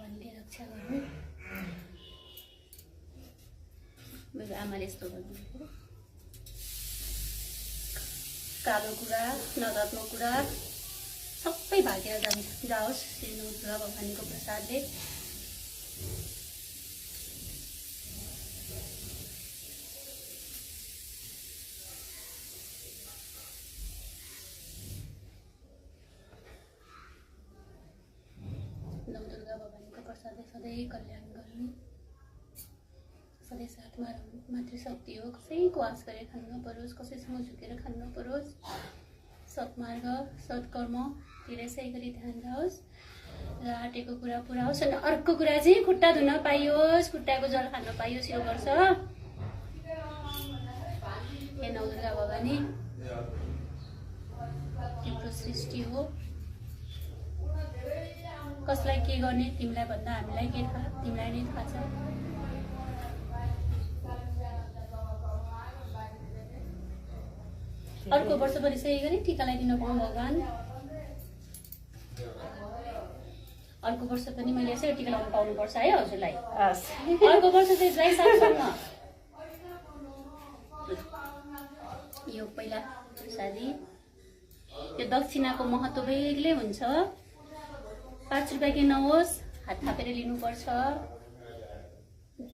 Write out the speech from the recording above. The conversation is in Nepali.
भगवानले रक्षा गर्नु। मेरो आमाले यस्तो गर्नु, कालो कुरा नकारात्मक कुरा सबै भागेर जाओस् श्री दुर्गा भवानीको प्रसादले। नौ दुर्गा भवानीको प्रसादले सधैँ कल्याण गर्नु, सधैँ साथमा रहनु। मातृशक्ति हो, कसैको आश गरेर खानु नपरोस्, कसैसँग झुकेर खानु नपरोस्। सत्मार्ग सत्कर्मतिर यसै गरी ध्यान जाओस् र आँटेको कुरा पुरा होस्। अनि अर्को कुरा चाहिँ खुट्टा धुन पाइयोस्, खुट्टाको जल खान पाइयोस्, यो गर्छ। हे नौ दुर्गा भवानी, तिम्रो सृष्टि हो, कसलाई के गर्ने तिमीलाई भन्दा हामीलाई के थाहा, तिमीलाई नै थाहा छ। अर्को वर्ष पनि यसै गरी टीका लगाइदिनु पाऊँ भगवान। अर्को वर्ष पनि मैले यसै टीका लगाउनु पाउनुपर्छ है हजुरलाई। अर्को वर्ष चाहिँ जय साथसँग यो पहिला प्रसादी। यो दक्षिणाको महत्त्व बेग्लै हुन्छ। 5 रुपियाँ कि नहोस्, हात थापेर लिनुपर्छ।